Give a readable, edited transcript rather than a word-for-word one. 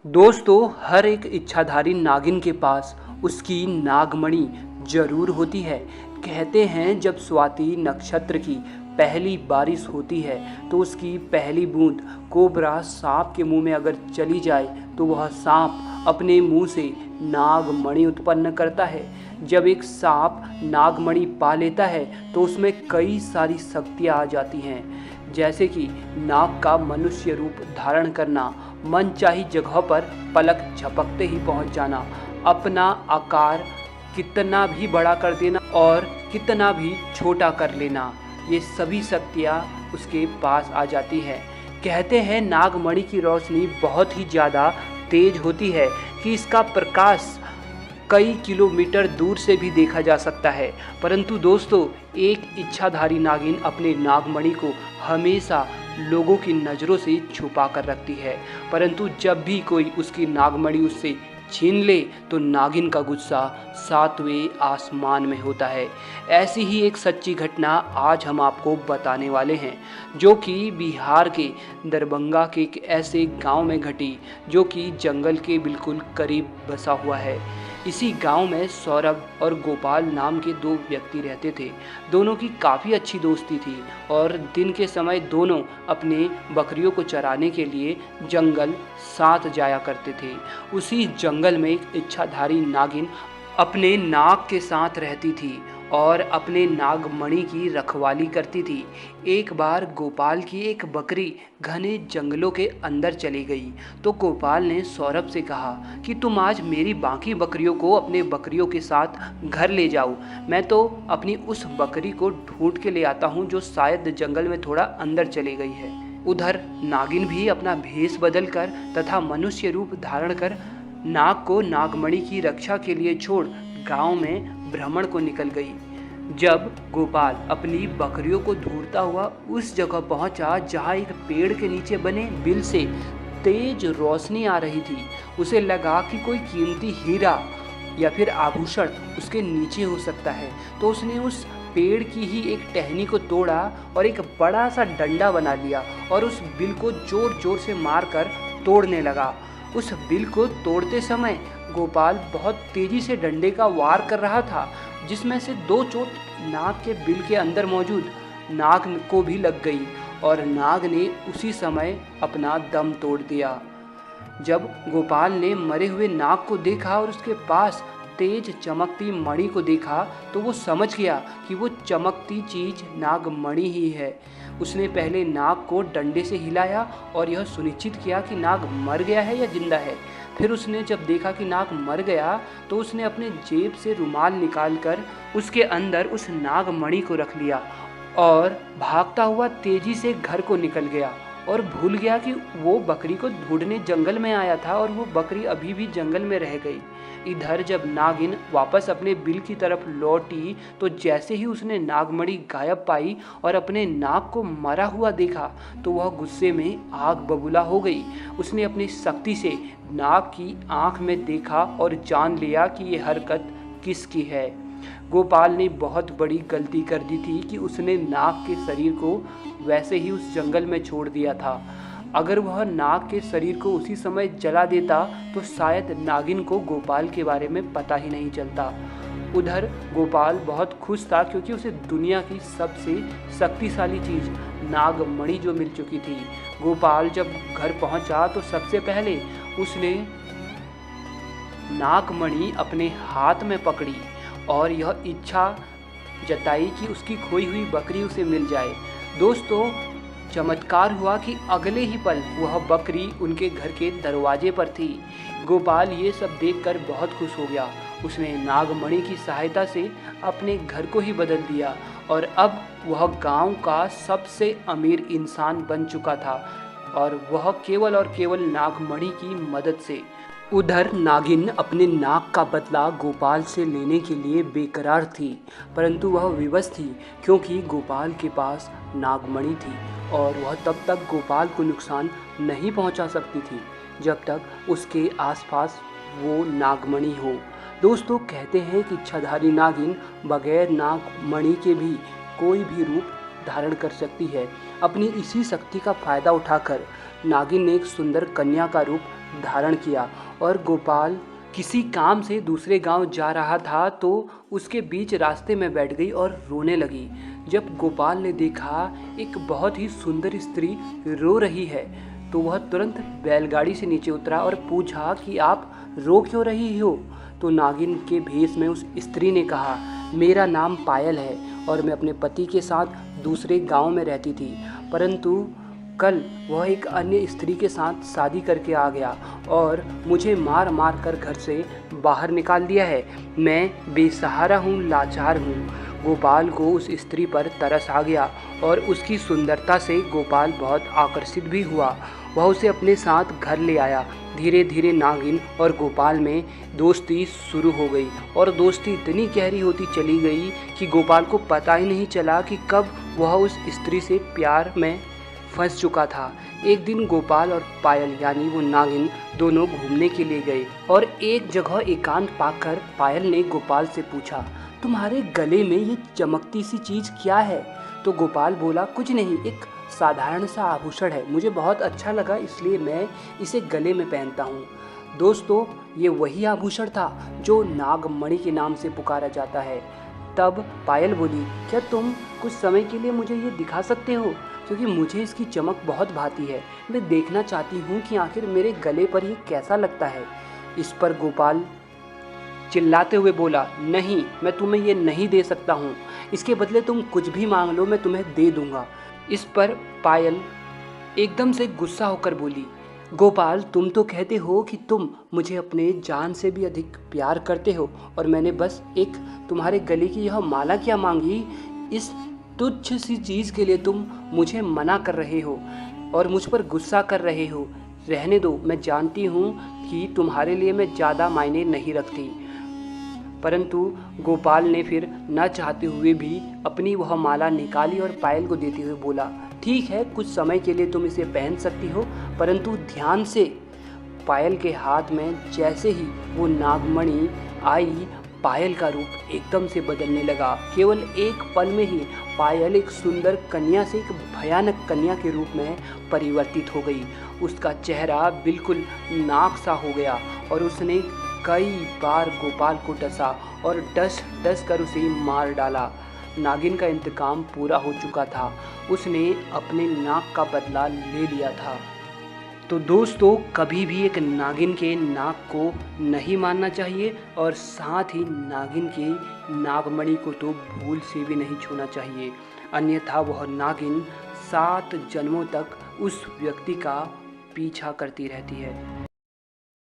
दोस्तों, हर एक इच्छाधारी नागिन के पास उसकी नागमणि जरूर होती है। कहते हैं जब स्वाति नक्षत्र की पहली बारिश होती है तो उसकी पहली बूंद कोबरा सांप के मुंह में अगर चली जाए तो वह सांप अपने मुंह से नागमणि उत्पन्न करता है। जब एक सांप नागमणि पा लेता है तो उसमें कई सारी शक्तियाँ आ जाती हैं, जैसे कि नाग का मनुष्य रूप धारण करना, मनचाही जगह पर पलक झपकते ही पहुंच जाना, अपना आकार कितना भी बड़ा कर देना और कितना भी छोटा कर लेना। ये सभी शक्तियाँ उसके पास आ जाती हैं। कहते हैं नागमणि की रोशनी बहुत ही ज़्यादा तेज होती है कि इसका प्रकाश कई किलोमीटर दूर से भी देखा जा सकता है। परंतु दोस्तों, एक इच्छाधारी नागिन अपने नागमणि को हमेशा लोगों की नज़रों से छुपा कर रखती है, परंतु जब भी कोई उसकी नागमणि उससे छीन ले तो नागिन का गुस्सा सातवें आसमान में होता है। ऐसी ही एक सच्ची घटना आज हम आपको बताने वाले हैं, जो कि बिहार के दरभंगा के एक ऐसे गांव में घटी जो कि जंगल के बिल्कुल करीब बसा हुआ है। इसी गांव में सौरभ और गोपाल नाम के दो व्यक्ति रहते थे। दोनों की काफ़ी अच्छी दोस्ती थी और दिन के समय दोनों अपने बकरियों को चराने के लिए जंगल साथ जाया करते थे। उसी जंगल में एक इच्छाधारी नागिन अपने नाग के साथ रहती थी और अपने नागमणि की रखवाली करती थी। एक बार गोपाल की एक बकरी घने जंगलों के अंदर चली गई तो गोपाल ने सौरभ से कहा कि तुम आज मेरी बाकी बकरियों को अपने बकरियों के साथ घर ले जाओ, मैं तो अपनी उस बकरी को ढूंढ के ले आता हूँ जो शायद जंगल में थोड़ा अंदर चली गई है। उधर नागिन भी अपना भेष बदल कर तथा मनुष्य रूप धारण कर नाग को नागमणि की रक्षा के लिए छोड़ गांव में भ्रमण को निकल गई। जब गोपाल अपनी बकरियों को ढूंढता हुआ उस जगह पहुंचा जहां एक पेड़ के नीचे बने बिल से तेज रोशनी आ रही थी, उसे लगा कि कोई कीमती हीरा या फिर आभूषण उसके नीचे हो सकता है, तो उसने उस पेड़ की ही एक टहनी को तोड़ा और एक बड़ा सा डंडा बना लिया और उस बिल को जोर जोर से मारकर तोड़ने लगा। उस बिल को तोड़ते समय गोपाल बहुत तेजी से डंडे का वार कर रहा था, जिसमें से दो चोट नाग के बिल के अंदर मौजूद नाग को भी लग गई और नाग ने उसी समय अपना दम तोड़ दिया। जब गोपाल ने मरे हुए नाग को देखा और उसके पास तेज चमकती मणि को देखा तो वो समझ गया कि वो चमकती चीज नागमणि ही है। उसने पहले नाग को डंडे से हिलाया और यह सुनिश्चित किया कि नाग मर गया है या जिंदा है। फिर उसने जब देखा कि नाग मर गया तो उसने अपने जेब से रुमाल निकालकर उसके अंदर उस नागमणि को रख लिया और भागता हुआ तेजी से घर को निकल गया और भूल गया कि वो बकरी को ढूंढने जंगल में आया था और वो बकरी अभी भी जंगल में रह गई। इधर जब नागिन वापस अपने बिल की तरफ लौटी तो जैसे ही उसने नागमणि गायब पाई और अपने नाग को मरा हुआ देखा तो वह गुस्से में आग बबूला हो गई। उसने अपनी शक्ति से नाग की आंख में देखा और जान लिया कि ये हरकत किसकी है। गोपाल ने बहुत बड़ी गलती कर दी थी कि उसने नाग के शरीर को वैसे ही उस जंगल में छोड़ दिया था। अगर वह नाग के शरीर को उसी समय जला देता तो शायद नागिन को गोपाल के बारे में पता ही नहीं चलता। उधर गोपाल बहुत खुश था क्योंकि उसे दुनिया की सबसे शक्तिशाली चीज़ नागमणि जो मिल चुकी थी। गोपाल जब घर पहुंचा तो सबसे पहले उसने नागमणि अपने हाथ में पकड़ी और यह इच्छा जताई कि उसकी खोई हुई बकरी उसे मिल जाए। दोस्तों, चमत्कार हुआ कि अगले ही पल वह बकरी उनके घर के दरवाजे पर थी। गोपाल ये सब देखकर बहुत खुश हो गया। उसने नागमणि की सहायता से अपने घर को ही बदल दिया और अब वह गांव का सबसे अमीर इंसान बन चुका था और वह केवल और केवल नागमणि की मदद से। उधर नागिन अपने नाग का बदला गोपाल से लेने के लिए बेकरार थी, परंतु वह विवश थी क्योंकि गोपाल के पास नागमणि थी और वह तब तक गोपाल को नुकसान नहीं पहुंचा सकती थी जब तक उसके आसपास वो नागमणि हो। दोस्तों, कहते हैं कि इच्छाधारी नागिन बगैर नागमणि के भी कोई भी रूप धारण कर सकती है। अपनी इसी शक्ति का फायदा उठाकर नागिन ने एक सुंदर कन्या का रूप धारण किया और गोपाल किसी काम से दूसरे गांव जा रहा था तो उसके बीच रास्ते में बैठ गई और रोने लगी। जब गोपाल ने देखा एक बहुत ही सुंदर स्त्री रो रही है तो वह तुरंत बैलगाड़ी से नीचे उतरा और पूछा कि आप रो क्यों रही हो। तो नागिन के भेष में उस स्त्री ने कहा, मेरा नाम पायल है और मैं अपने पति के साथ दूसरे गांव में रहती थी, परंतु कल वह एक अन्य स्त्री के साथ शादी करके आ गया और मुझे मार मार कर घर से बाहर निकाल दिया है। मैं बेसहारा हूँ, लाचार हूँ। गोपाल को उस स्त्री पर तरस आ गया और उसकी सुंदरता से गोपाल बहुत आकर्षित भी हुआ। वह उसे अपने साथ घर ले आया। धीरे धीरे नागिन और गोपाल में दोस्ती शुरू हो गई और दोस्ती इतनी गहरी होती चली गई कि गोपाल को पता ही नहीं चला कि कब वह उस स्त्री से प्यार में फंस चुका था। एक दिन गोपाल और पायल यानी वो नागिन दोनों घूमने के लिए गए और एक जगह एकांत पाकर पायल ने गोपाल से पूछा, तुम्हारे गले में ये चमकती सी चीज़ क्या है। तो गोपाल बोला, कुछ नहीं, एक साधारण सा आभूषण है, मुझे बहुत अच्छा लगा इसलिए मैं इसे गले में पहनता हूँ। दोस्तों, ये वही आभूषण था जो नागमणि के नाम से पुकारा जाता है। तब पायल बोली, क्या तुम कुछ समय के लिए मुझे ये दिखा सकते हो, क्योंकि मुझे इसकी चमक बहुत भाती है। मैं देखना चाहती हूँ कि आखिर मेरे गले पर ये कैसा लगता है। इस पर गोपाल चिल्लाते हुए बोला, नहीं, मैं तुम्हें ये नहीं दे सकता हूँ, इसके बदले तुम कुछ भी मांग लो, मैं तुम्हें दे दूँगा। इस पर पायल एकदम से गुस्सा होकर बोली, गोपाल, तुम तो कहते हो कि तुम मुझे अपने जान से भी अधिक प्यार करते हो और मैंने बस एक तुम्हारे गले की यह माला क्या मांगी। इस तुच्छ सी चीज़ के लिए तुम मुझे मना कर रहे हो और मुझ पर गुस्सा कर रहे हो। रहने दो, मैं जानती हूँ कि तुम्हारे लिए मैं ज़्यादा मायने नहीं रखती। परंतु गोपाल ने फिर न चाहते हुए भी अपनी वह माला निकाली और पायल को देते हुए बोला, ठीक है, कुछ समय के लिए तुम इसे पहन सकती हो, परंतु ध्यान से। पायल के हाथ में जैसे ही वो नागमणि आई, पायल का रूप एकदम से बदलने लगा। केवल एक पल में ही पायल एक सुंदर कन्या से एक भयानक कन्या के रूप में परिवर्तित हो गई। उसका चेहरा बिल्कुल नाग सा हो गया और उसने कई बार गोपाल को डसा और डस कर उसे मार डाला। नागिन का इंतकाम पूरा हो चुका था, उसने अपने नाक का बदला ले लिया था। तो दोस्तों, कभी भी एक नागिन के नाक को नहीं मारना चाहिए और साथ ही नागिन के नागमणि को तो भूल से भी नहीं छूना चाहिए, अन्यथा वह नागिन 7 जन्मों तक उस व्यक्ति का पीछा करती रहती है।